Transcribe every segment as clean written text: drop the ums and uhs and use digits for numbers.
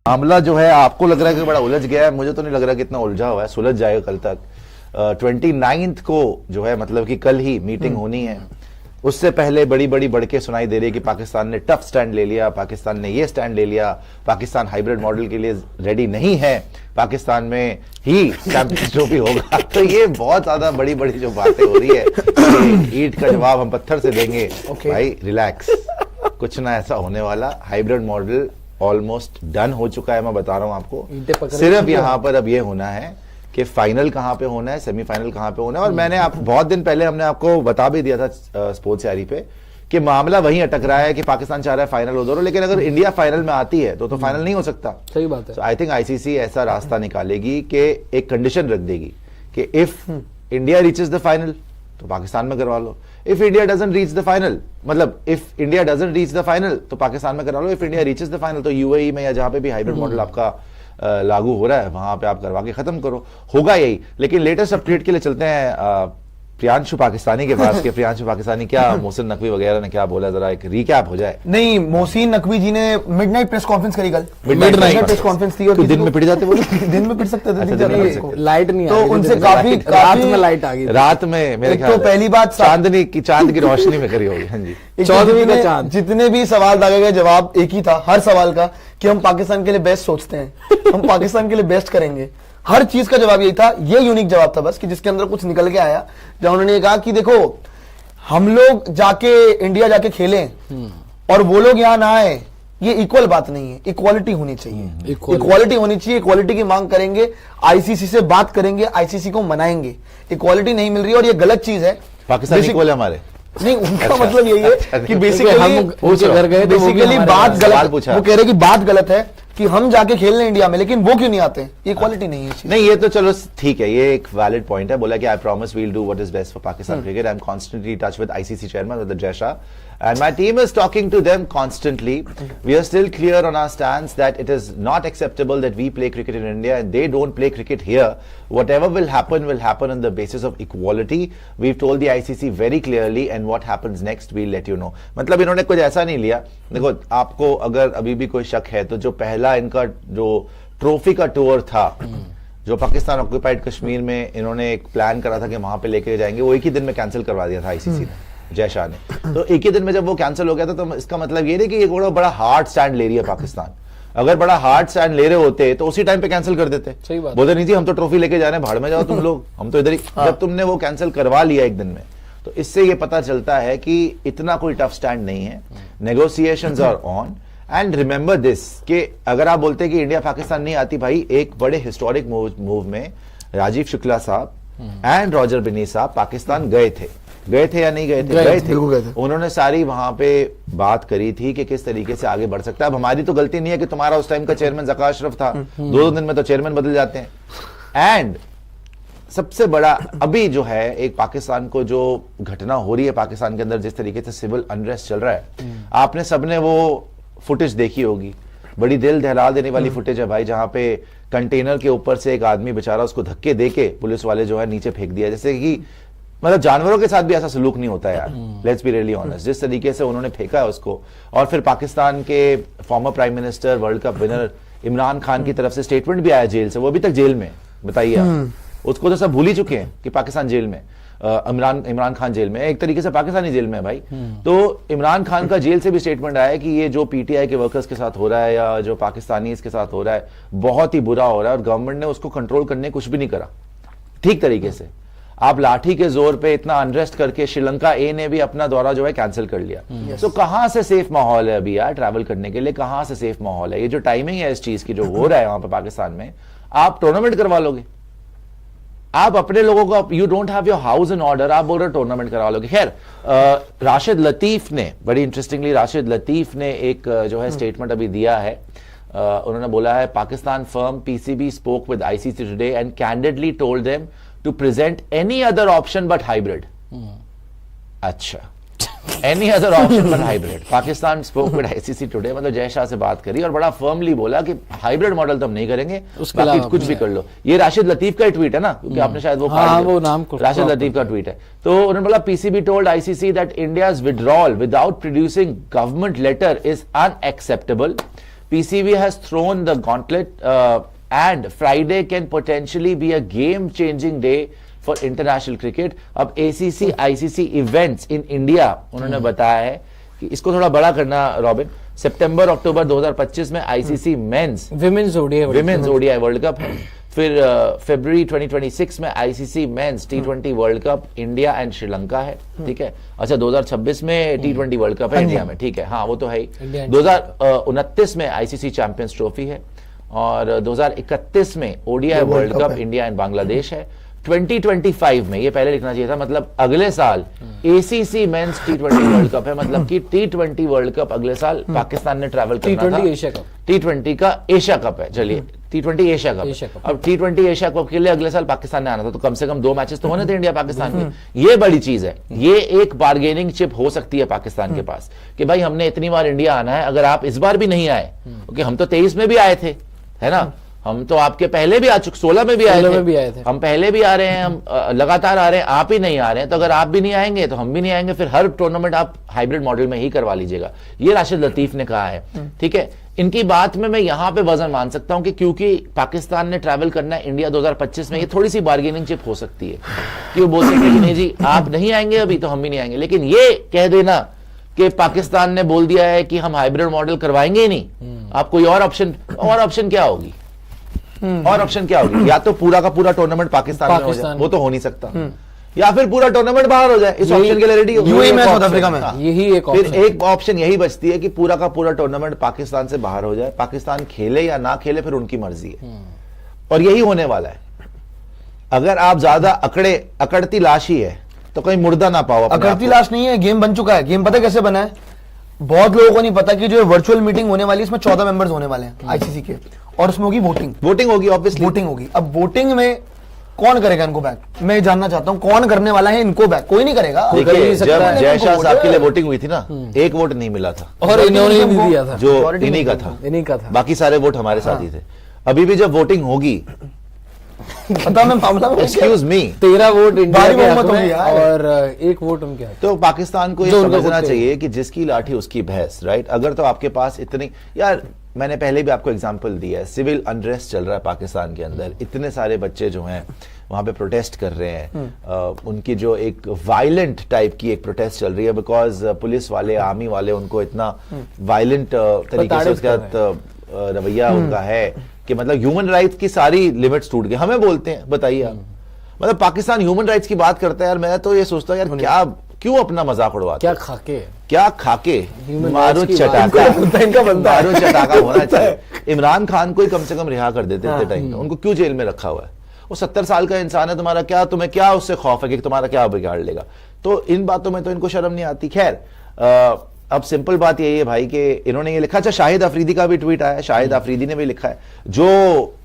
मामला जो है आपको लग रहा है कि बड़ा उलझ गया है, मुझे तो नहीं लग रहा कि इतना उलझा हुआ है, सुलझ जाएगा कल तक। 29 को जो है मतलब कि कल ही मीटिंग होनी है। उससे पहले बड़ी बड़ी बढ़के सुनाई दे रही है कि पाकिस्तान ने टफ स्टैंड ले लिया, पाकिस्तान ने ये स्टैंड ले लिया, पाकिस्तान हाइब्रिड मॉडल के लिए रेडी नहीं है, पाकिस्तान में ही चैंपियंस ट्रॉफी होगा। तो ये बहुत ज्यादा बड़ी बड़ी जो बातें हो रही है, ईंट का जवाब हम पत्थर से देंगे। भाई रिलैक्स, कुछ ना ऐसा होने वाला। हाइब्रिड मॉडल ऑलमोस्ट डन हो चुका है, मैं बता रहा हूं आपको। सिर्फ यहाँ पर अब ये होना है कि फाइनल कहां पे होना है, सेमीफाइनल कहां पे होना है। और मैंने आप बहुत दिन पहले हमने आपको बता भी दिया था स्पोर्ट्स यारी पे कि मामला वहीं अटक रहा है कि पाकिस्तान चाह रहा है फाइनल हो दोनों, लेकिन अगर इंडिया फाइनल में आती है तो फाइनल नहीं हो सकता। सही बात है। आई थिंक आईसीसी ऐसा रास्ता निकालेगी कि एक कंडीशन रख देगी कि if India reaches the final तो पाकिस्तान में करवा लो, if India doesn't reach the final, मतलब if India doesn't reach the final तो पाकिस्तान में करवा लो, if India reaches the final तो यूएई में या जहां पे भी हाइब्रिड मॉडल आपका लागू हो रहा है वहां पे आप करवा के खत्म करो, होगा यही। लेकिन लेटेस्ट अपडेट के लिए चलते हैं प्रियांशु पाकिस्तानी के पास के प्रियांशु पाकिस्तानी क्या मोहसिन नकवी वगैरह ने क्या बोला, जरा एक रिकैप हो जाए। नहीं, मोहसिन नकवी जी ने मिडनाइट प्रेस कॉन्फ्रेंस करी कल, मिडनाइट प्रेस कॉन्फ्रेंस थी और दिन में पिट जाते बोले दिन में पिट सकते थे, लाइट नहीं तो आई, उनसे काफी रात में लाइट आ गई, रात में मेरे ख्याल तो पहली बात चांद की रोशनी में करी होगी। हाँ जी, 14वीं का चांद। जितने भी सवाल दागे गए जवाब एक ही था हर सवाल का कि हम पाकिस्तान के लिए बेस्ट सोचते हैं, हम पाकिस्तान के लिए बेस्ट करेंगे। हर चीज का जवाब यही था। ये यूनिक जवाब था बस कि जिसके अंदर कुछ निकल के आया, जब उन्होंने कहा कि देखो हम लोग जाके इंडिया जाके खेलें और वो लोग यहां ना आए, ये इक्वल बात नहीं है, इक्वालिटी होनी चाहिए, इक्वालिटी होनी चाहिए। इक्वालिटी की मांग करेंगे, आईसीसी से बात करेंगे, आईसीसी को मनाएंगे। इक्वालिटी नहीं मिल रही है और ये गलत चीज है। पाकिस्तान इक्वल है हमारे नहीं, उनका मतलब यही है कि बेसिकली हम उनके घर गए तो बेसिकली बात गलत, वो कह रहे कि बात गलत है कि हम जाके खेलने इंडिया में, लेकिन वो क्यों नहीं आते? इक्वालिटी नहीं है। नहीं, ये तो चलो ठीक है, ये एक वैलिड पॉइंट है। बोला कि I promise we will do what is best for Pakistan cricket. I am constantly in touch with ICC chairman with Jay Shah and my team is talking to them constantly. We are still clear on our stance that it is not acceptable that we play cricket in India and they don't play cricket here. Whatever will happen on the basis of equality. We've told the ICC very clearly and what happens next we'll let you know. मतलब इन्होंने कुछ ऐसा नहीं लिया। देखो, आपको अगर अभी भी कोई शक है तो जो पहला इनका जो ट्रॉफी का टूर था, जो पाकिस्तान ऑक्यूपाइड कश्मीर में इन्होंने एक प्लान करा था कि वहां पे लेके जाएंगे, वो एक ही दिन में कैंसिल करवा दिया था आईसीसी ने, जय शाह ने। तो एक ही दिन में जब वो कैंसिल हो गया था तो इसका मतलब ये नहीं कि ये बड़ा हार्ड स्टैंड ले रही है पाकिस्तान। अगर बड़ा हार्ड स्टैंड ले रहे होते तो उसी टाइम पे कैंसिल कर देते। सही बात। बोलते नहीं जी हम तो ट्रॉफी लेके जा रहे हैं, भाड़ में जाओ तुम लोग, हम तो इधर ही। जब तुमने वो कैंसिल करवा लिया एक दिन में, तो इससे ये पता चलता है कि इतना कोई टफ स्टैंड नहीं है। Negotiations are on and remember this कि अगर आप बोलते कि इंडिया पाकिस्तान नहीं आती, भाई एक बड़े हिस्टोरिक मूव में राजीव शुक्ला साहब एंड रॉजर बिनी साहब पाकिस्तान गए थे या नहीं गए थे? गए थे। उन्होंने सारी वहां पे बात करी थी कि किस तरीके से आगे बढ़ सकता है। अब हमारी तो गलती नहीं है कि तुम्हारा उस टाइम का चेयरमैन ज़का अशरफ था, दो दिन में तो चेयरमैन बदल जाते हैं। एंड सबसे बड़ा अभी जो है एक पाकिस्तान को जो घटना हो रही है पाकिस्तान के अंदर, जिस तरीके से सिविल अनरेस्ट चल रहा है, आपने सबने वो फुटेज देखी होगी, बड़ी दिल दहला देने वाली फुटेज है भाई, जहां पे कंटेनर के ऊपर से एक आदमी बेचारा उसको धक्के देके पुलिस वाले जो है नीचे फेंक दिया। जैसे कि मतलब जानवरों के साथ भी ऐसा सलूक नहीं होता यार, लेट्स बी रियली ऑनेस्ट। जिस तरीके से उन्होंने फेंका है उसको, और फिर पाकिस्तान के former prime minister, world cup winner Imran Khan की तरफ से स्टेटमेंट भी आया जेल से, वो अभी तक जेल में। बताइए आप, उसको तो सब भूल ही चुके हैं कि पाकिस्तान जेल में, इमरान खान जेल में, एक तरीके से पाकिस्तानी जेल में है भाई। तो इमरान खान का जेल से भी स्टेटमेंट आया कि ये जो पीटीआई के वर्कर्स के साथ हो रहा है या जो पाकिस्तानी के साथ हो रहा है बहुत ही बुरा हो रहा है, और गवर्नमेंट ने उसको कंट्रोल करने कुछ भी नहीं करा ठीक तरीके से। आप लाठी के जोर पे इतना अनरेस्ट करके श्रीलंका ए ने भी अपना दौरा जो है कैंसिल कर लिया। तो कहां से सेफ माहौल है अभी यार ट्रैवल करने के लिए? कहां से सेफ माहौल है? ये जो टाइमिंग है इस चीज की जो हो रहा है वहां पे पाकिस्तान में, आप टूर्नामेंट करवा लोगे, आप अपने लोगों को, you don't have your house in order, आप बोल रहे टूर्नामेंट करवा लोगे। खैर, राशिद लतीफ ने बड़ी इंटरेस्टिंगली राशिद लतीफ ने एक जो है स्टेटमेंट अभी दिया है। उन्होंने बोला है Pakistan firm PCB spoke with ICC today and candidly told them to present any other option but hybrid. अच्छा, any other option but hybrid. Pakistan spoke with ICC today, मतलब जय शाह से बात करी और बड़ा फर्मली बोला कि हाइब्रिड मॉडल तो हम नहीं करेंगे, बाकी कुछ भी कर लो। ये राशिद लतीफ का ट्वीट है ना, क्योंकि आपने शायद वो नाम राशिद लतीफ का ट्वीट है। तो उन्होंने बोला PCB told ICC that India's withdrawal without producing government letter is unacceptable. PCB has thrown the gauntlet, and Friday can potentially be a game-changing day for international cricket. अब ACC, ICC events in India उन्होंने बताया है कि इसको थोड़ा बड़ा करना, robin. सितंबर अक्टूबर 2025 में ICC men's women's ODI world cup है। फिर फरवरी 2026 में ICC men's T20 world cup India and Sri Lanka है, ठीक है। अच्छा 2026 में T20 वर्ल्ड कप है इंडिया में, ठीक है, हाँ वो तो है ही। 2029 में ICC चैंपियंस ट्रॉफी है और 2031 में ODI world cup India and Bangladesh है। 2025 में, ये पहले लिखना चाहिए था, मतलब अगले साल ACC mains T20 world cup है, मतलब कि T20 वर्ल्ड कप अगले साल पाकिस्तान ने ट्रैवल करना था। एशिया कप, T20 का एशिया कप है, चलिए T20 एशिया कप। अब T20 एशिया कप के लिए अगले साल पाकिस्तान ने आना था, तो कम से कम 2 मैचेस तो होने थे इंडिया पाकिस्तान के। ये बड़ी चीज है, ये एक बार्गेनिंग चिप हो सकती है पाकिस्तान के पास कि भाई हमने इतनी बार इंडिया आना है, अगर आप इस बार भी नहीं आए, क्योंकि हम तो 23 में भी आए थे, है ना, हम तो आपके पहले भी आ चुके, 16 में भी आए थे, हम पहले भी आ रहे हैं, हम लगातार आ रहे हैं, आप ही नहीं आ रहे हैं, तो अगर आप भी नहीं आएंगे तो हम भी नहीं आएंगे, फिर हर टूर्नामेंट आप हाइब्रिड मॉडल में ही करवा लीजिएगा। ये राशिद लतीफ ने कहा है, ठीक है। इनकी बात में मैं यहां पे वजन मान सकता हूं कि क्योंकि पाकिस्तान ने ट्रैवल करना है इंडिया 2025 में, ये थोड़ी सी बार्गेनिंग चिप हो सकती है कि वो बोल सकते हैं कि नहीं जी आप नहीं आएंगे अभी तो हम भी नहीं आएंगे, लेकिन ये कह देना कि पाकिस्तान ने बोल दिया है कि हम हाइब्रिड मॉडल करवाएंगे ही नहीं, आप कोई और ऑप्शन क्या होगी? और ऑप्शन क्या होगी? या तो पूरा का पूरा टूर्नामेंट पाकिस्तान में हो जाए, वो तो हो नहीं सकता, या फिर पूरा टूर्नामेंट बाहर हो जाए। इस ऑप्शन के लिए रेडी हो, यूएई में, साउथ अफ्रीका में, यही एक फिर एक ऑप्शन यही बचती है कि पूरा का पूरा टूर्नामेंट पाकिस्तान से बाहर हो जाए, पाकिस्तान खेले या ना खेले फिर उनकी मर्जी है, और यही होने वाला है। अगर आप ज्यादा अकड़ती लाश ही है तो कहीं मुर्दा ना पाओ। अकड़ती लाश नहीं है, गेम बन चुका है। गेम पता कैसे बना है? बहुत लोगों को नहीं पता कि जो वर्चुअल मीटिंग होने वाली है इसमें 14 मेंबर्स होने वाले हैं आईसीसी के, और उसमें होगी वोटिंग होगी, ऑब्वियसली वोटिंग होगी। अब वोटिंग में कौन करेगा इनको बैक? मैं जानना चाहता हूं कौन करने वाला है इनको बैक? कोई नहीं करेगा। देखिए जब जय शाह साहब के लिए वोटिंग हुई थी ना, एक वोट नहीं मिला था और इन्होंने नहीं दिया था, जो इन्हीं का था, बाकी सारे वोट हमारे साथ ही थे। अभी भी जब वोटिंग होगी, पता मैं मामला में, एक्सक्यूज मी, 13 वोट इंडिया के हक में और 1 वोट उनके हक में। तो पाकिस्तान को ये समझना चाहिए कि जिसकी लाठी उसकी भैंस, राइट। अगर तो आपके पास इतनी, यार मैंने पहले भी आपको एग्जांपल दिया है, सिविल अनरेस्ट चल रहा है पाकिस्तान के अंदर, इतने सारे बच्चे जो हैं वहां पे प्रोटेस्ट कर रहे हैं, उनकी जो एक वायलेंट टाइप की एक प्रोटेस्ट चल रही है, बिकॉज पुलिस वाले, आर्मी वाले उनको इतना वायलेंट तरीके से उसका रवैया उनका है कि मतलब ह्यूमन राइट्स की सारी लिमिट्स टूट गई। हमें बोलते हैं, बताइए आप, मतलब पाकिस्तान ह्यूमन राइट्स की बात करता है यार, मैं तो ये सोचता हूँ यार क्या, क्यों अपना मजाक उड़वाते? क्या खाके मारो चटाका, मारो चटाका होना चाहिए। इमरान खान को ही कम से कम रिहा कर देते थे टाइम में, उनको क्यों जेल में रखा हुआ है? वो 70 साल का इंसान है, तुम्हारा क्या, तुम्हें क्या उससे खौफ है कि तुम्हारा क्या बिगाड़ लेगा? तो इन बातों में तो इनको शर्म नहीं आती। खैर अब सिंपल बात यही है भाई कि इन्होंने ये लिखा, अच्छा शाहिद अफरीदी का भी ट्वीट आया, शाहिद अफरीदी ने भी लिखा है, जो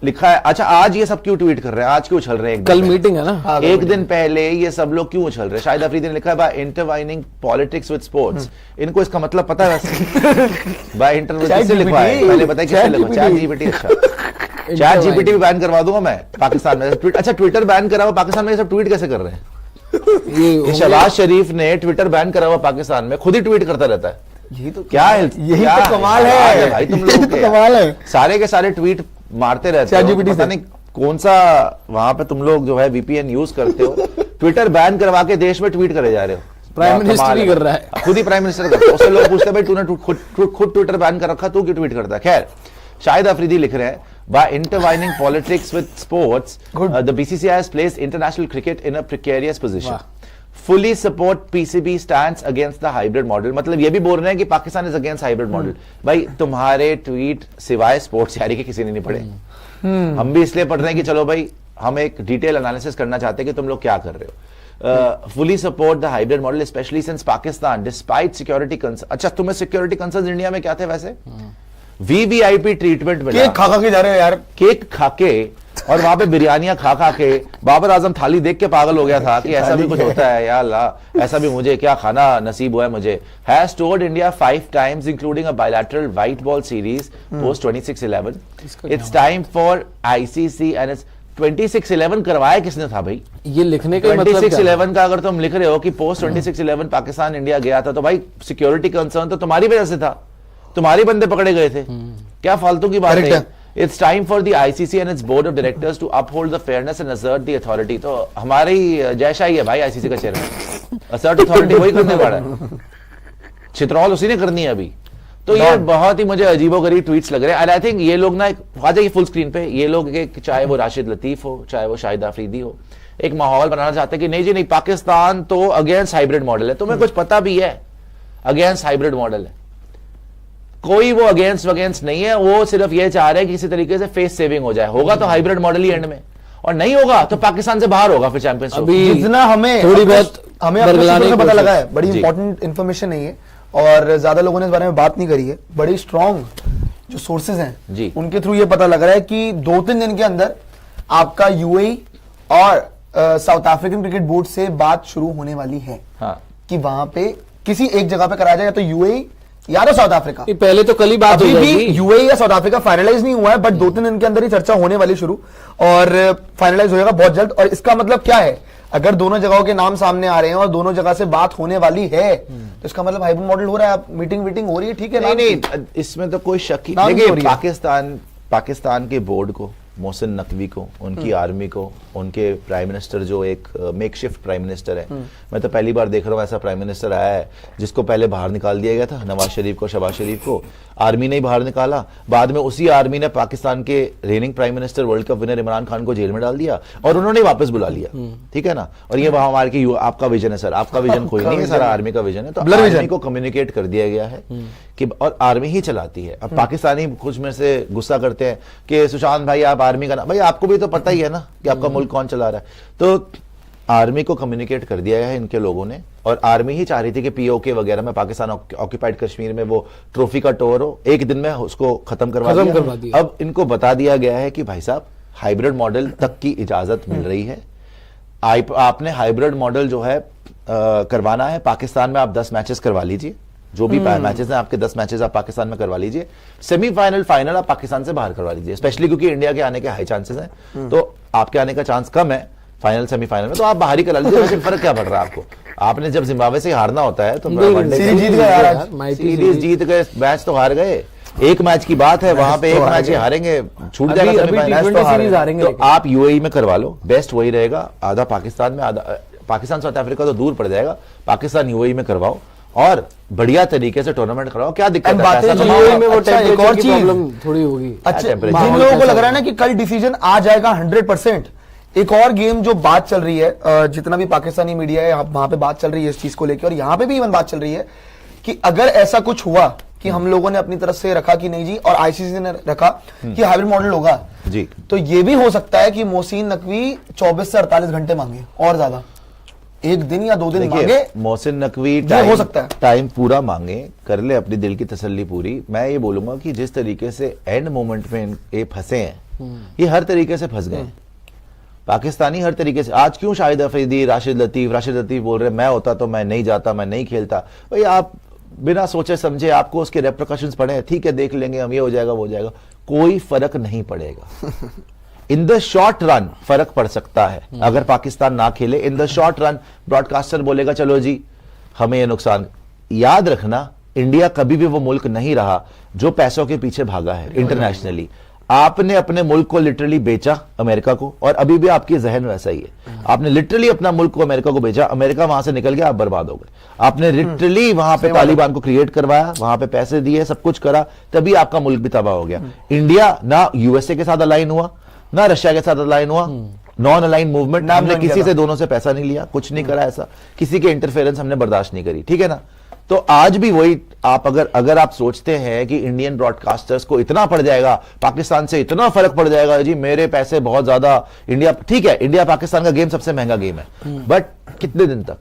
लिखा है, अच्छा आज ये सब क्यों ट्वीट कर रहे हैं, आज क्यों उछल रहे हैं? कल मीटिंग है ना, एक दिन पहले ये सब लोग क्यों उछल रहे हैं? शाहिद अफरीदी ने लिखा है बाय इंटरवाइनिंग पॉलिटिक्स विद स्पोर्ट्स। इनको इसका मतलब पता है वैसे? बाय इंटरवाइनिंग किससे लिखा है पहले बताइए, किससे लिखा? Chat GPT. अच्छा चैट जीपीटी भी बैन करवा दूंगा मैं पाकिस्तान में। अच्छा ट्विटर बैन करा हुआ पाकिस्तान में, ये सब ट्वीट कैसे कर रहे हैं? ये शहबाज शरीफ ने ट्विटर बैन करा हुआ पाकिस्तान में, खुद ही ट्वीट करता रहता है। यही तो क्या है, यही तो कमाल है भाई, तुम लोग तो कमाल है। सारे के सारे ट्वीट मारते रहते हो, पता नहीं कौन सा वहां पे तुम लोग जो है वीपीएन यूज करते हो, ट्विटर बैन करवा के देश में ट्वीट करे जा रहे हो। प्राइम मिनिस्टर भी कर रहा है, खुद ही प्राइम मिनिस्टर करता है। उससे लोग पूछते हैं भाई तूने खुद ट्विटर बैन कर रखा, तू क्यों ट्वीट करता है? खैर शाहिद अफरीदी लिख रहे हैं, by intertwining politics with sports, the BCCI has placed international cricket in a precarious position. Fully support PCB stands against the hybrid model. मतलब ये भी बोल रहे हैं कि Pakistan is against hybrid model. भाई तुम्हारे ट्वीट सिवाय स्पोर्ट्स यारी के किसी ने नहीं पढ़े, हम भी इसलिए पढ़ रहे हैं कि चलो भाई हम एक डिटेल एनालिसिस करना चाहते हैं कि तुम लोग क्या कर रहे हो। fully support the hybrid model, especially since Pakistan, despite security concerns. अच्छा तुम्हें security concerns इंडिया में क्या थे वैसे? वीवीआईपी ट्रीटमेंट मिला, केक खा के जा रहे हो यार, केक खाके, और वहां पे बिरयानियां खा के बाबर आजम थाली देख के पागल हो गया था कि ऐसा भी कुछ होता है, या अल्लाह ऐसा भी मुझे क्या खाना नसीब हुआ है मुझे। Has toured India 5 times including a bilateral white ball series post 26/11। It's time for ICC and it's 26/11 करवाया किसने था भाई? ये लिखने का मतलब 26/11 का अगर तुम लिख रहे हो कि पोस्ट 26/11 पाकिस्तान इंडिया गया था, तो भाई सिक्योरिटी कंसर्न तो तुम्हारी वजह से था, तुम्हारी बंदे पकड़े गए थे, क्या फालतू की बात Correct है? है। It's time for the ICC and its board of directors to uphold the fairness and assert the authority. तो हमारी जैसा ही है भाई ICC का चेयरमैन, assert authority वही करने वाला है, चित्रौल उसी ने करनी है अभी। तो ये बहुत ही मुझे अजीबोगरीब ट्वीट्स लग रहे हैं। एंड आई थिंक ये लोग ना आ जाइए फुल स्क्रीन पे, ये लोग चाहे वो राशिद लतीफ हो, चाहे वो शाहिद आफरीदी हो, एक माहौल बनाना चाहते हैं कि नहीं जी नहीं, पाकिस्तान तो अगेंस्ट हाइब्रिड मॉडल है। तुम्हें कुछ पता भी है अगेंस्ट हाइब्रिड मॉडल है, कोई वो अगेंस्ट नहीं है, वो सिर्फ ये चाह रहे हैं कि किसी तरीके से फेस सेविंग हो जाए। होगा तो हाइब्रिड मॉडल ही एंड में, और नहीं होगा तो पाकिस्तान से बाहर होगा फिर चैंपियंस अभी जितना हमें थोड़ी बहुत हमें अपने बरगलाने सूत्रों से की पता कोशिश। लगा है, बड़ी जी। इंपॉर्टेंट इन्फॉर्मेशन नहीं है और ज्यादा लोगों ने इस बारे में बात नहीं करी है। बड़ी स्ट्रॉन्ग जो सोर्सेज हैं जी। उनके थ्रू ये पता लग रहा है कि 2-3 दिन के अंदर आपका यूएई और साउथ अफ्रीकन क्रिकेट बोर्ड से बात शुरू होने वाली है। हाँ। कि वहां पे किसी एक जगह पे कराया जाए, या तो यूएई या तो साउथ अफ्रीका। ये पहले तो कल ही बात हो अभी भी जाएगी। यूएई या साउथ अफ्रीका फाइनलाइज नहीं हुआ है, बट 2-3 दिन के अंदर ही चर्चा होने वाली शुरू, और फाइनलाइज होगा बहुत जल्द। और इसका मतलब क्या है, अगर दोनों जगहों के नाम सामने आ रहे हैं और दोनों जगह से बात होने वाली है, तो इसका मतलब हाइब्रिड मॉडल हो रहा है। मीटिंग हो रही है, ठीक है। नहीं नाम की। नहीं, इसमें तो कोई शक ही नाम नहीं। क्यों हो देखिए रही है? पाकिस्तान के बोर्ड को, मोहसिन नकवी को, उनकी आर्मी को, उनके प्राइम मिनिस्टर जो एक मेकशिफ्ट प्राइम मिनिस्टर है, मैं तो पहली बार देख रहा हूँ ऐसा प्राइम मिनिस्टर आया है जिसको पहले बाहर निकाल दिया गया था, नवाज शरीफ को, शहबाज शरीफ को आर्मी ने ही बाहर निकाला। बाद में उसी आर्मी ने पाकिस्तान के raining prime minister, world cup winner Imran Khan को जेल में डाल दिया और उन्होंने वापस बुला लिया, ठीक है ना। और ये वहां हमारे की आपका विजन है सर, आपका विजन कोई नहीं है, सारा आर्मी का विजन है। तो Blur vision। आर्मी को कम्युनिकेट कर दिया गया है कि, और आर्मी ही चलाती है। अब पाकिस्तानी कुछ में से गुस्सा करते हैं कि सुशांत भाई आप आर्मी का ना, भाई आपको भी तो पता ही है ना कि आपका मुल्क कौन चला रहा है। तो आर्मी को कम्युनिकेट कर दिया है इनके लोगों ने, और आर्मी ही चाह रही थी कि पीओके वगैरह में, पाकिस्तान ऑक्यूपाइड कश्मीर में वो ट्रॉफी का टूर हो, एक दिन में उसको खत्म करवा दिया। अब इनको बता दिया गया है कि भाई साहब हाइब्रिड मॉडल तक की इजाजत मिल रही है। आपने हाइब्रिड मॉडल जो है करवाना है पाकिस्तान में, आप 10 मैचेस करवा लीजिए, जो भी मैचेस हैं आपके 10 मैचेस आप पाकिस्तान में करवा लीजिए। सेमीफाइनल फाइनल आप पाकिस्तान से बाहर करवा लीजिए, स्पेशली क्योंकि इंडिया के आने के हाई चांसेस हैं, तो आपके आने का चांस कम है फाइनल सेमीफाइनल में, तो आप बाहर ही करा लीजिए। लेकिन फर्क क्या पड़ रहा है आपको? आपने जब जिम्बाब्वे से हारना होता है तो सीरीज जीत गए यार आज। सीरीज जीत गए, मैच तो हार गए, एक मैच की बात है, वहां पे एक मैच ही हारेंगे, छूट जाएगा सेमीफाइनल। सीरीज हारेंगे, तो आप यूएई में करवा लो, बेस्ट वही रहेगा। आधा पाकिस्तान में, आधा पाकिस्तान साउथ अफ्रीका तो दूर पड़ जाएगा, पाकिस्तान यूएई में करवाओ और बढ़िया तरीके से टूर्नामेंट करवाओ। क्या दिक्कत है? बातें पैसा जो कमाओ। यूएई में वो अच्छा, एक टेम्परेचर और की चीज प्रॉब्लम थोड़ी होगी। अच्छा, temperature। जिन लोगों को लग रहा है ना कि कल डिसीजन आ जाएगा 100%, एक और गेम जो बात चल रही है, जितना भी पाकिस्तानी मीडिया है वहां पे बात चल रही है इस चीज को लेकर, और यहाँ पे भी इवन बात चल रही है कि अगर ऐसा कुछ हुआ कि हम लोगों ने अपनी तरफ से रखा कि नहीं जी, और आईसीसी ने रखा कि हाइब्रिड मॉडल होगा जी, तो ये भी हो सकता है कि मोहसिन नकवी 24 से 48 घंटे मांगे और ज्यादा, एक दिन या 2 दिन मांगे। मोहसिन नकवी हो सकता है टाइम पूरा मांगे, कर ले अपनी दिल की तसल्ली पूरी। मैं ये बोलूंगा कि जिस तरीके से एंड मोमेंट में ये फंसे हैं, ये हर तरीके से फंस गए पाकिस्तानी, हर तरीके से। आज क्यों शाहिद अफरीदी, राशिद लतीफ बोल रहे मैं होता तो मैं नहीं जाता, मैं नहीं खेलता। भाई आप बिना सोचे समझे आपको उसके रेप्रिकॉशंस पड़े, ठीक है देख लेंगे हम, ये हो जाएगा वो हो जाएगा, कोई फर्क नहीं पड़ेगा। इन द शॉर्ट रन फर्क पड़ सकता है अगर पाकिस्तान ना खेले। In the short run broadcaster बोलेगा चलो जी हमें ये नुकसान। याद रखना, इंडिया कभी भी वो मुल्क नहीं रहा जो पैसों के पीछे भागा है इंटरनेशनली। आपने अपने मुल्क को लिटरली बेचा अमेरिका को, और अभी भी आपकी जहन वैसा ही है। आपने लिटरली अपना मुल्क को अमेरिका को बेचा, अमेरिका वहां से निकल गया, आप बर्बाद हो गए। आपने लिटरली वहां पे तालिबान को क्रिएट करवाया, वहां पे पैसे दिए, सब कुछ करा, तभी आपका मुल्क भी तबाह हो गया। इंडिया ना यूएसए के साथ अलाइन हुआ, ना रशिया के साथ अलाइन हुआ, नॉन अलाइन मूवमेंट। हमने किसी से दोनों से पैसा नहीं लिया, कुछ नहीं करा ऐसा, किसी के इंटरफेरेंस हमने बर्दाश्त नहीं करी, ठीक है ना। तो आज भी वही आप अगर आप सोचते हैं कि इंडियन ब्रॉडकास्टर्स को इतना पड़ जाएगा, पाकिस्तान से इतना फर्क पड़ जाएगा जी, मेरे पैसे बहुत ज्यादा, इंडिया ठीक है, इंडिया पाकिस्तान का गेम सबसे महंगा गेम है, बट कितने दिन तक?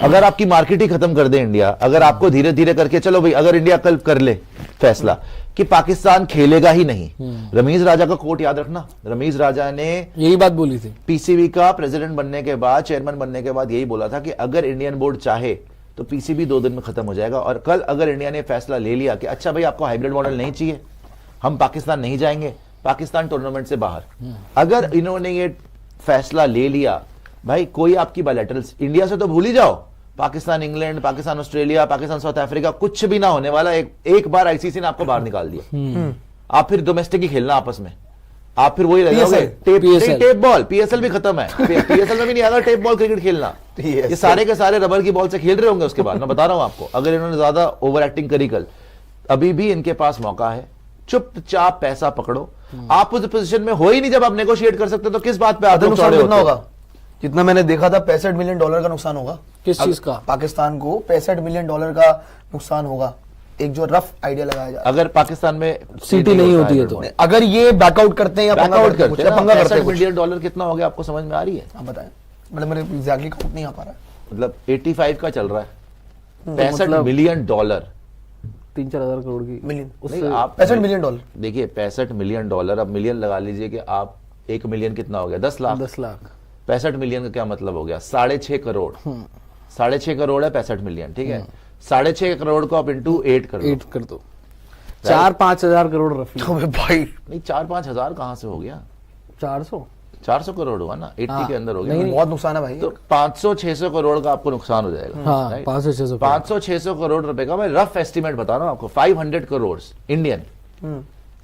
अगर आपकी मार्केट ही खत्म कर दे इंडिया, अगर आपको धीरे धीरे करके, चलो भाई अगर इंडिया कल कर ले फैसला कि पाकिस्तान खेलेगा ही नहीं, रमीज राजा का कोट याद रखना, रमीज राजा ने यही बात बोली थी पीसीबी का प्रेसिडेंट बनने के बाद, चेयरमैन बनने के बाद यही बोला था कि अगर इंडियन बोर्ड चाहे तो पीसीबी 2 दिन में खत्म हो जाएगा। और कल अगर इंडिया ने फैसला ले लिया कि अच्छा भाई आपको हाइब्रिड मॉडल नहीं चाहिए, हम पाकिस्तान नहीं जाएंगे, पाकिस्तान टूर्नामेंट से बाहर, अगर इन्होंने ये फैसला ले लिया, भाई कोई आपकी बायलैटरल्स, इंडिया से तो भूल ही जाओ, Pakistan England, Pakistan Australia, Pakistan south Africa, कुछ भी ना होने वाला। एक बार आईसीसी ने आपको बाहर निकाल दिया, आप फिर डोमेस्टिक ही खेलना आपस में, आप फिर वही रह जाओगे PSL। Tape ball. पीएसएल भी खत्म है, पीएसएल में भी नहीं आएगा टेप बॉल क्रिकेट खेलना। ये सारे के सारे रबर की बॉल से खेल रहे होंगे उसके बाद। मैं बता रहा हूं आपको, अगर इन्होंने ज्यादा ओवर एक्टिंग करी कल, अभी भी इनके पास मौका है, चुपचाप पैसा पकड़ो। आप उस पोजीशन में हो ही नहीं जब आप नेगोशिएट कर सकते, तो किस बात पे आप लोग नुकसान चौड़े कितना होते हो? होगा? जितना मैंने देखा था $65 मिलियन का नुकसान होगा। किस चीज का? पाकिस्तान को $65 मिलियन का नुकसान होगा, एक जो रफ आइडिया लगाया जाए। अगर पाकिस्तान में सीटी नहीं होती है तो अगर ये बैकआउट करते हैं या पंगा बैकआउट करते हैं, करते पंगा करते हैं $65 मिलियन कितना हो गया आपको समझ में आ रही है? आप बताएं, मतलब मेरे एग्जैक्टली काउंट नहीं आ पा रहा है। मतलब 85 का चल रहा है, $65 मतलब मिलियन। 3-4 हजार करोड़ की मिलियन, नहीं, आप $65 मिलियन। देखिए $65 मिलियन, अब मिलियन लगा लीजिए कि आप 1 मिलियन कितना हो गया? 10 लाख। 10 लाख। 65 मिलियन का क्या मतलब हो गया? 6.5 करोड़। 6.5 करोड़ है 65 मिलियन, ठीक है। 6.5 करोड़ को आप इंटू 8 कर दो। 8 कर दो, 4-5 हजार करोड़ रफली। अबे भाई नहीं, 4-5 हजार कहां से हो गया? 400 करोड़ हुआ ना, 80 के अंदर हो गया। नहीं, बहुत नुकसान है भाई। तो 500-600 करोड़ का आपको नुकसान हो जाएगा। हाँ, right? 500-600 500-600 करोड़ रुपए का मैं रफ एस्टिमेट बता रहा हूं आपको। 500 करोड़ इंडियन,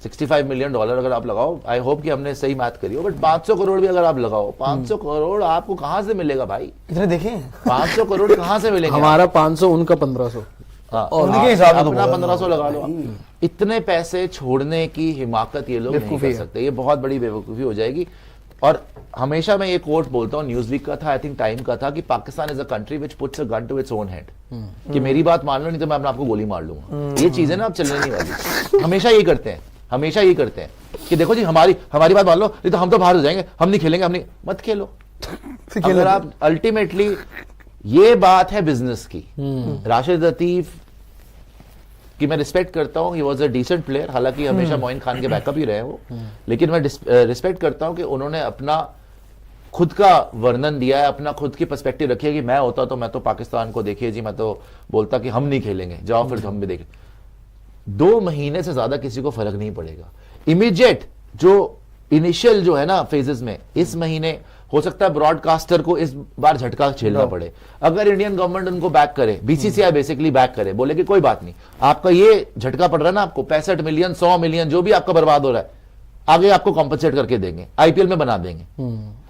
$65 मिलियन अगर आप लगाओ, आई होप कि हमने सही मैथ करी हो, बट 500 करोड़ भी अगर आप लगाओ, 500 करोड़ आपको कहां से मिलेगा भाई? इतने देखे 500 करोड़ कहां से मिलेंगे? हमारा 500, उनका 1500। हाँ, और उनके हिसाब से तो अपना बहुत 1500 लगा लो आप। इतने पैसे छोड़ने की हिमाकत ये लोग नहीं कर सकते, ये बहुत बड़ी बेवकूफी हो जाएगी। और हमेशा मैं ये कोट बोलता हूँ, न्यूज़वीक का था, आई थिंक टाइम का था, कि Pakistan is a country which puts a gun to its own head, कि मेरी बात मान लो नहीं तो मैं अपने आपको गोली मार लूंगा। ये चीजें ना अब चलने नहीं वाली। हमेशा यही करते हैं, हमेशा यही करते हैं कि देखो जी हमारी बात मान लो नहीं तो हम तो बाहर हो जाएंगे, हम नहीं खेलेंगे, हम नहीं। मत खेलो। अगर आप अल्टीमेटली, ये बात है बिजनेस की। राशिद लतीफ कि मैं रिस्पेक्ट करता हूं, he was a decent player, हालांकि हमेशा मोइन खान के बैकअप ही रहे वो, लेकिन मैं रिस्पेक्ट करता हूं कि उन्होंने अपना खुद का वर्णन दिया है, अपना खुद की पर्सपेक्टिव रखी है कि मैं होता तो मैं तो पाकिस्तान को, देखिए जी मैं तो बोलता कि हम नहीं खेलेंगे, जाओ फिर हम भी देखें। 2 महीने से ज्यादा किसी को फर्क नहीं पड़ेगा। इमीडिएट जो इनिशियल जो है ना फेजेस में, इस महीने हो सकता है ब्रॉडकास्टर को इस बार झटका झेलना पड़े। अगर इंडियन गवर्नमेंट उनको बैक करे, बीसीसीआई बेसिकली बैक करे, बोले कि कोई बात नहीं, आपका ये झटका पड़ रहा है ना, आपको 65 मिलियन 100 मिलियन जो भी आपका बर्बाद हो रहा है, आगे आपको कॉम्पनसेट करके देंगे, आईपीएल में बना देंगे,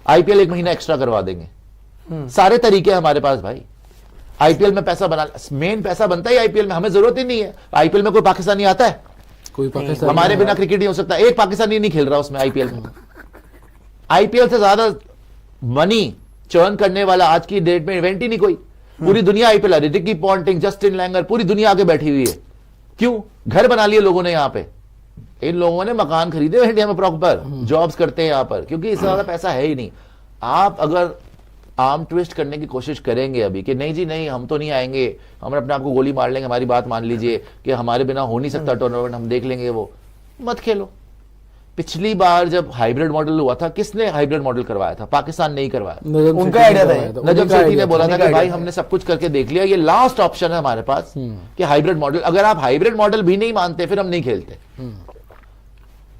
आईपीएल 1 महीना एक्स्ट्रा करवा देंगे। सारे तरीके हमारे पास भाई। आईपीएल में पैसा बना, मेन पैसा बनता है आईपीएल में, हमें जरूरत ही नहीं है। आईपीएल में कोई पाकिस्तानी आता है? कोई पाकिस्तान हमारे बिना क्रिकेट नहीं हो सकता। एक पाकिस्तानी नहीं खेल रहा उसमें आईपीएल में। आईपीएल से ज्यादा मनी चर्न करने वाला आज की डेट में इवेंट ही नहीं कोई। पूरी दुनिया IPL, Ricky Ponting, Justin Langer, पूरी दुनिया आगे बैठी हुई है। क्यों? घर बना लिए लोगों ने। यहां पे इन लोगों ने मकान खरीदे हुए इंडिया में, प्रॉपर जॉब्स करते हैं यहां पर, क्योंकि इससे ज्यादा पैसा है ही नहीं। आप अगर आर्म ट्विस्ट करने की कोशिश करेंगे अभी कि नहीं जी नहीं हम तो नहीं आएंगे, हम अपने आप को गोली मार लेंगे, हमारी बात मान लीजिए कि हमारे बिना हो नहीं सकता टूर्नामेंट, हम देख लेंगे, वो मत खेलो। पिछली बार जब हाइब्रिड मॉडल हुआ था, किसने हाइब्रिड मॉडल करवाया था? पाकिस्तान नहीं करवाया, उनका आइडिया था। नजम सेठी ने बोला था कि भाई हमने सब कुछ करके देख लिया, ये लास्ट ऑप्शन है हमारे पास कि हाइब्रिड मॉडल। अगर आप हाइब्रिड मॉडल भी नहीं मानते फिर हम नहीं खेलते।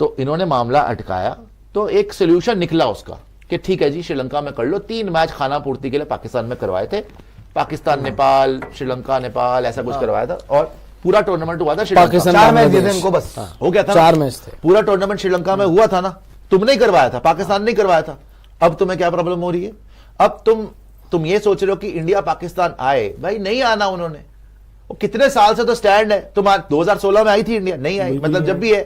तो इन्होंने मामला अटकाया, तो एक सोल्यूशन निकला उसका कि ठीक है जी श्रीलंका में कर लो। 3 मैच खाना पूर्ति के लिए पाकिस्तान में करवाए थे, पाकिस्तान नेपाल, श्रीलंका नेपाल, ऐसा कुछ करवाया था, और पूरा टूर्नामेंट हुआ था श्रीलंका। 4 मैच दिए थे इनको बस, हो गया था। 4 मैच थे। पूरा टूर्नामेंट श्रीलंका में हुआ था ना, तुमने ही करवाया था, पाकिस्तान नहीं करवाया था। अब तुम्हें क्या प्रॉब्लम हो रही है? अब तुम ये सोच रहे हो कि इंडिया पाकिस्तान आए, भाई नहीं आना उन्होंने। वो कितने साल से तो स्टैंड है। तुम 2016 में आई थी इंडिया, नहीं आई, मतलब जब भी है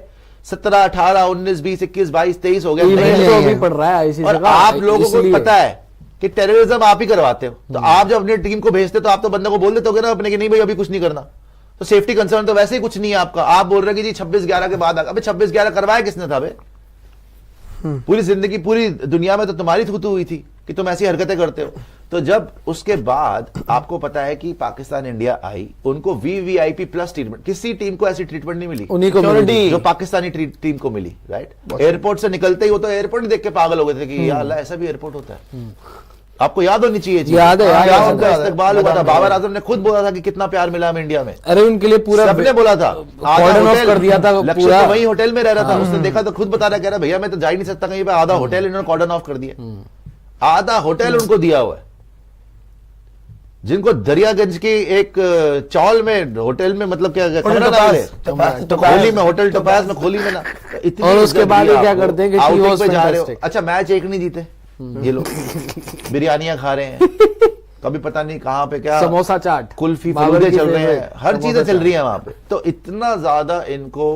17, 18, 19, 20, 21, 22, 23 हो गया, इवेंट तो अभी पड़ रहा है आईसीसी और का। आप लोगों को पता है कि टेररिज्म आप ही करवाते हो। तो आप जब अपनी टीम को भेजते तो आप तो बंदे को बोल देते हो ना अपने कि नहीं भाई अभी कुछ नहीं करना। तो सेफ्टी कंसर्न तो वैसे ही कुछ नहीं है आपका। आप बोल रहे कि जी 26/11 के बाद, अबे 26/11 करवाया किसने था? पूरी जिंदगी पूरी दुनिया में तो तुम्हारी थूथू हुई थी कि तुम ऐसी हरकतें करते हो। तो जब उसके बाद आपको पता है कि पाकिस्तान इंडिया आई, उनको वीवीआईपी प्लस ट्रीटमेंट, किसी टीम को ऐसी ट्रीटमेंट नहीं मिली, उन्हीं को मिली जो पाकिस्तानी टीम को मिली। राइट, एयरपोर्ट से निकलते ही वो तो एयरपोर्ट देख के पागल हो गए थे कि या अल्लाह ऐसा भी एयरपोर्ट होता है। आपको याद होनी चाहिए जी। याद है, याद है। उनका इस्तकबाल हुआ था, बाबर आजम ने खुद बोला था कि कितना प्यार मिला हमें इंडिया में। अरे उनके लिए पूरा सबने बोला था, कॉर्डन ऑफ कर दिया था लक्ष्य पूरा। तो वही होटल में रह रहा था, उसने देखा तो खुद बता रहा, कह रहा भैया मैं तो जा ही नहीं सकता कहीं पे, आधा होटल इन्होंने कॉर्डन ऑफ कर दिया, आधा होटल उनको दिया हुआ है। जिनको दरियागंज की एक चौल में होटल में मतलब क्या कमरा ना मिले, तो खोली में होटल टोपाज में खोली में ना, इतनी और उसके इज्जत बाद दी ये क्या आपको, करते हैं कि outing टी वॉज पे जा रहे हो, fantastic। अच्छा मैच एक नहीं जीते ये लोग, बिरयानियां खा रहे हैं, कभी पता नहीं कहाँ पे क्या समोसा चाट, कुल्फी बाबर फलूदे की चल रहे हैं, favorite, हर समोसा चीजें चल चाट। रही है वहां पे। तो इतना ज्यादा इनको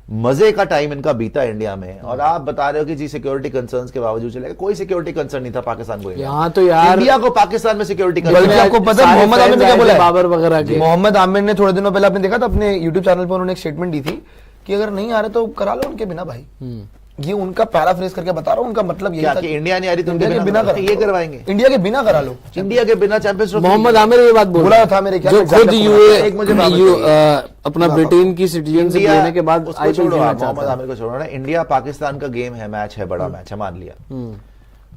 मजे का टाइम इनका बीता इंडिया में, और आप बता रहे हो कि जी सिक्योरिटी कंसर्न्स के बावजूद चलेगा, कोई सिक्योरिटी कंसर्न नहीं था पाकिस्तान को। यहाँ तो यार इंडिया को पाकिस्तान में सिक्योरिटी बल्कि कंसर्न आपको पता है सारे मोहम्मद आमिर ने क्या fans बोला आए थे है? बाबर वगैरह के। मोहम्मद आमिर ने थोड़े दिनों पहले आपने देखा था अपने यूट्यूब चैनल पर उन्होंने एक स्टेटमेंट दी थी कि अगर नहीं आ रहे तो करा लो उनके बिना भाई। ये उनका पैराफ्रेज करके बता रहा हूँ, उनका मतलब यही क्या था कि इंडिया नहीं आ रही तो इंडिया के बिना करा, करा ये करवाएंगे, इंडिया के बिना करा लो। इंडिया के बिना चैंपियंस ट्रॉफी। मोहम्मद आमिर ये बात बोल बुरा रहा था मेरे ख्याल जो में, खुद exactly यूए एक मुझे बात बताइए। अपना ब्रिटेन की सिटीजनशिप इंडिया लेने के बाद उसको आईपीएल छोड़ो, खेलना आप मोहम्मद चाहता है। आमिर को छोड़ो ना, इंडिया पाकिस्तान का गेम है, मैच है, बड़ा मैच है, मान लिया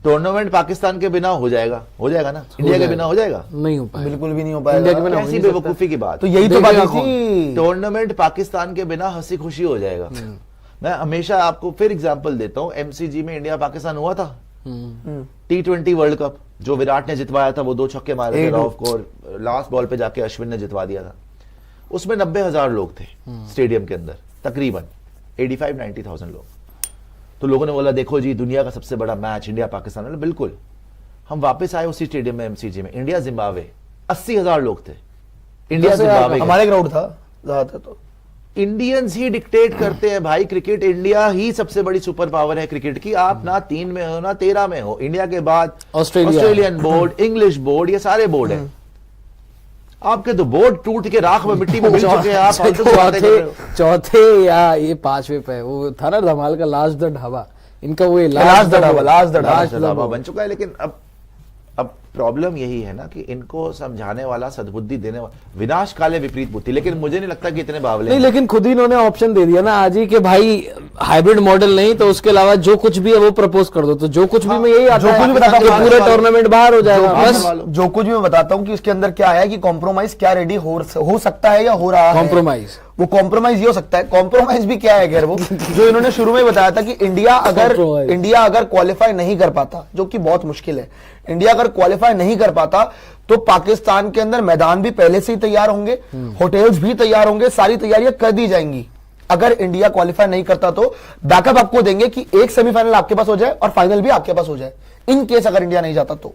टूर्नामेंट पाकिस्तान के बिना हो जाएगा ना, इंडिया के बिना हो जाएगा? नहीं हो पाएगा, बिल्कुल भी नहीं हो इंडिया के पाएगा। बिना हो कैसी नहीं सकता। बेवकूफी की बात। तो यही तो बात देखेगा थी। टूर्नामेंट पाकिस्तान के बिना हंसी खुशी हो जाएगा। मैं हमेशा आपको फिर एग्जांपल देता हूं, एमसीजी में इंडिया पाकिस्तान हुआ था, T20 वर्ल्ड कप जो विराट ने जितवाया था, वो 2 छक्के मारे थे रॉफ को, और लास्ट बॉल पे जाके अश्विन ने जितवा दिया था। उसमें 90,000 लोग थे स्टेडियम के अंदर, तकरीबन 85-90,000 लोग। तो लोगों ने बोला देखो जी दुनिया का सबसे बड़ा मैच इंडिया पाकिस्तान। बोला बिल्कुल। हम वापस आए उसी स्टेडियम में, एमसीजी में, इंडिया जिम्बाब्वे, 80,000 लोग थे, इंडिया जिम्बाब्वे के। हमारे क्राउड था ज्यादातर। तो इंडियंस ही डिक्टेट करते हैं भाई क्रिकेट, इंडिया ही सबसे बड़ी सुपर पावर है क्रिकेट की। आप ना 3 में हो ना 13 में हो, इंडिया के बाद ऑस्ट्रेलियन बोर्ड, इंग्लिश बोर्ड, ये सारे बोर्ड हैं। आपके तो बोर्ड टूट के राख में मिट्टी में मिल चुके हैं, आप फालतू की बातें कर रहे हो। चौथे या ये 5वें पे वो था ना धमाल का लास्ट द ढाबा, इनका वो last the dhaba, last the dhaba last dhaba बन चुका है। लेकिन अब प्रॉब्लम यही है ना कि इनको समझाने वाला, सद्बुद्धि देने वाला, विनाश काले विपरीत बुद्धि। लेकिन मुझे नहीं लगता कि इतने बावले नहीं, हैं। लेकिन खुद ही इन्होंने ऑप्शन दे दिया ना आज ही कि भाई हाइब्रिड मॉडल नहीं तो उसके अलावा जो कुछ भी है वो प्रपोज कर दो। तो जो कुछ भी मैं यही आता जो है कुछ भी बताता कि हूं, पूरे टूर्नामेंट बाहर हो जाएगा बस। जो कुछ भी मैं बताता हूँ कि इसके अंदर क्या है कि कॉम्प्रोमाइज क्या रेडी हो सकता है या हो रहा है। कॉम्प्रोमाइज, वो कॉम्प्रोमाइज ये हो सकता है। कॉम्प्रोमाइज भी क्या है खैर, वो जो इन्होंने शुरू में बताया था कि इंडिया अगर क्वालिफाई नहीं कर पाता, जो कि बहुत मुश्किल है, इंडिया अगर क्वालिफाई नहीं कर पाता तो पाकिस्तान के अंदर मैदान भी पहले से ही तैयार होंगे, होटल्स भी तैयार होंगे, सारी तैयारियां कर दी जाएंगी। अगर इंडिया क्वालिफाई नहीं करता तो बैकअप आपको देंगे कि एक सेमीफाइनल आपके पास हो जाए और फाइनल भी आपके पास हो जाए। इन केस अगर इंडिया नहीं जाता तो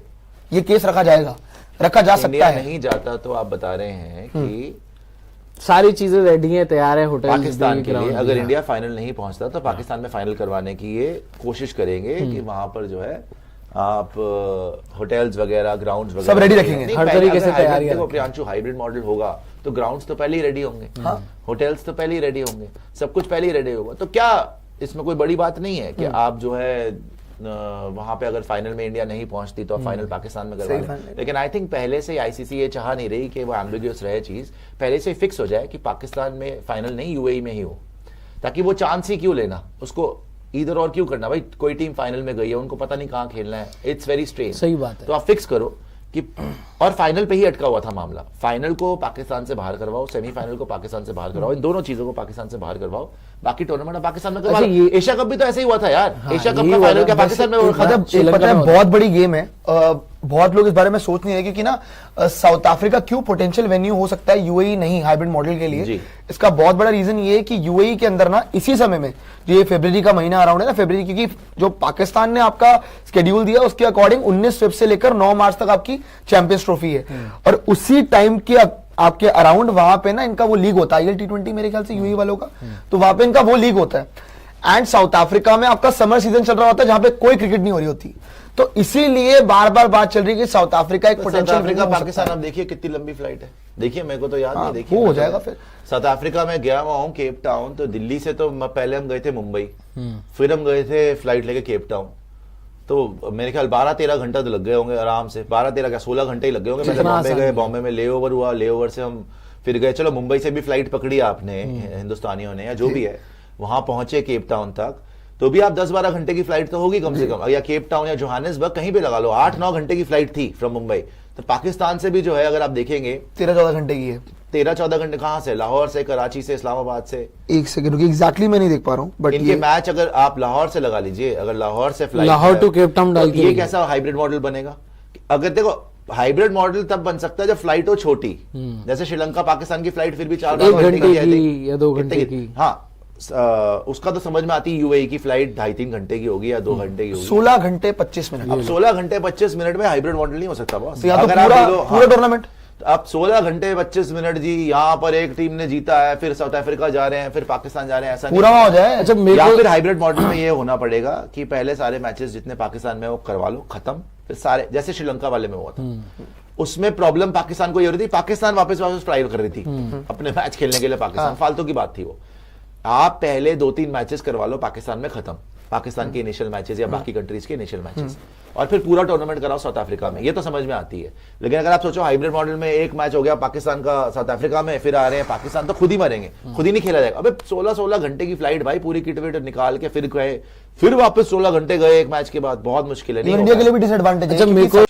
ये केस रखा जा सकता इंडिया है। नहीं जाता तो आप बता रहे हैं कि सारी चीजें रेडी हैं, तैयार है, होटल पाकिस्तान के लिए अगर इंडिया फाइनल नहीं पहुंचता तो पाकिस्तान में फाइनल करवाने की ये कोशिश करेंगे कि वहां पर जो है आप होटल्स वगैरह, ग्राउंड्स वगैरह सब ready रखेंगे। नहीं, हर पहले तरीके से अगर तैयारियां hybrid- देखो रखेंगे। प्रियांशु, हाइब्रिड मॉडल होगा तो ग्राउंड्स तो पहले ही रेडी होंगे, होटल्स तो पहले ही रेडी होंगे, सब कुछ पहले ही रेडी होगा। तो क्या इसमें कोई बड़ी बात नहीं है कि आप जो है वहां पे अगर फाइनल में इंडिया नहीं पहुंचती तो आप फाइनल पाकिस्तान में करवा लें। लेकिन आई थिंक पहले से आईसीसी ये चाह नहीं रही कि वो एम्बिग्यूअस रहे चीज, पहले से फिक्स हो जाए कि पाकिस्तान में फाइनल नहीं यूएई में ही हो, ताकि वो चांस ही क्यों लेना, उसको इधर और क्यों करना। भाई कोई टीम फाइनल में गई है, उनको पता नहीं कहां खेलना है, इट्स वेरी स्ट्रेंज। सही बात है। तो आप फिक्स करो कि, और फाइनल पे ही अटका हुआ था मामला, फाइनल को पाकिस्तान से बाहर करवाओ, सेमीफाइनल को पाकिस्तान से बाहर करवाओ, इन दोनों चीजों को पाकिस्तान से बाहर करवाओ, बाकी टूर्नामेंट पाकिस्तान में करवा अच्छा, लो। एशिया कप भी तो ऐसे ही हुआ था यार, एशिया कप यही का हुआ फाइनल था। क्या पाकिस्तान में वैसे हुआ था? एक पता है बहुत बड़ी गेम है, बहुत लोग इस बारे में सोच नहीं रहे क्योंकि ना साउथ अफ्रीका क्यों पोटेंशियल वेन्यू हो सकता है, यूएई नहीं हाइब्रिड मॉडल के लिए। जी। इसका बहुत बड़ा रीजन ये है कि यूएई के अंदर ना इसी समय में जो ये फरवरी का महीना अराउंड है ना, फरवरी, क्योंकि जो पाकिस्तान ने आपका स्केड्यूल दिया उसके अकॉर्डिंग 19 फेब से लेकर 9 मार्च तक आपकी चैंपियंस ट्रॉफी है, और उसी टाइम के आपके अराउंड वहां पे ना इनका वो लीग होता है, आईएल T20 मेरे ख्याल से यूएई वालों का, तो वहां पे इनका वो लीग होता है। एंड साउथ अफ्रीका में आपका समर सीजन चल रहा होता है जहां पे कोई क्रिकेट नहीं हो रही होती, तो इसीलिए बार बार बात चल रही है कि साउथ अफ्रीका एक साउथ पोटेंशियल अफ्रीका पाकिस्तान, अब देखिए कितनी लंबी फ्लाइट है, देखिए मेरे को तो याद नहीं, देखिए वो हो जाएगा फिर। साउथ अफ्रीका में गया हुआ हूँ, केप टाउन, तो दिल्ली से तो पहले हम गए थे मुंबई, फिर हम गए थे फ्लाइट लेके केप टाउन, तो मेरे ख्याल 12-13 घंटा तो लग गए होंगे आराम से, 12-13 क्या 16 घंटे ही लग गए होंगे। पहले बॉम्बे गए, बॉम्बे में ले ओवर हुआ, ले ओवर से हम फिर गए, चलो मुंबई से भी फ्लाइट पकड़ी आपने हिंदुस्तानियों ने या जो भी है, वहां पहुंचे केप टाउन तक, तो भी आप 10-12 घंटे की फ्लाइट तो होगी कम से कम, या केप टाउन या जोहानिसबर्ग कहीं पे लगा लो, 8-9 घंटे की फ्लाइट थी फ्रॉम मुंबई। तो पाकिस्तान से भी जो है अगर आप देखेंगे 13-14 घंटे की है। 13-14 घंटे कहां से, लाहौर से, कराची से, इस्लामाबाद से। एक सेकंड रुकिए, एग्जैक्टली मैं नहीं देख पा रहा हूँ, बट इनके मैच अगर आप लाहौर से लगा लीजिए, अगर लाहौर से flight Lahore to Cape Town डाल के ये कैसा हाइब्रिड मॉडल बनेगा? अगर देखो हाइब्रिड मॉडल तब बन सकता है जब फ्लाइट हो छोटी, जैसे श्रीलंका पाकिस्तान की फ्लाइट फिर भी 4 एक घंटे की या 2 घंटे की। हाँ, उसका तो समझ में आती है, यूएई की फ्लाइट 2.5-3 घंटे की होगी या 2 घंटे की होगी। 16 घंटे 25 मिनट। अब 16 घंटे 25 मिनट में हाइब्रिड मॉडल नहीं हो सकता बॉस। तो यहाँ तो अगर आप पूरा बोलो, पूरा टूर्नामेंट अब 16 घंटे 25 मिनट जी, यहाँ पर एक टीम ने जीता है, फिर साउथ अफ्रीका जा रहे हैं, फिर पाकिस्तान जा रहे हैं, ऐसा पूरा वहां हो जाए। अच्छा या फिर हाइब्रिड मॉडल में ये होना पड़ेगा कि पहले सारे मैचेस जितने पाकिस्तान में वो करवा लो, खत्म, फिर सारे, जैसे श्रीलंका वाले में हुआ था। उसमें प्रॉब्लम पाकिस्तान को ये हो रही थी, पाकिस्तान वापस ट्राई कर रही थी अपने मैच खेलने के लिए, पाकिस्तान फालतू की बात थी वो। आप पहले 2-3 मैचेस करवा लो पाकिस्तान में, खत्म, पाकिस्तान के इनिशियल मैचेस या बाकी कंट्रीज के इनिशियल मैचेस, और फिर पूरा टूर्नामेंट कराओ साउथ अफ्रीका में, ये तो समझ में आती है। लेकिन अगर आप सोचो हाइब्रिड मॉडल में एक मैच हो गया पाकिस्तान का साउथ अफ्रीका में, फिर आ रहे हैं पाकिस्तान, तो खुद ही मरेंगे, खुद ही नहीं खेला जाएगा। अबे 16 घंटे की फ्लाइट भाई, पूरी किट विट निकाल के फिर गए, फिर वापस 16 घंटे गए एक मैच के बाद, बहुत मुश्किल है। नहीं इंडिया होगा। के लिए भी डिसएडवांटेज है। अच्छा मेरे को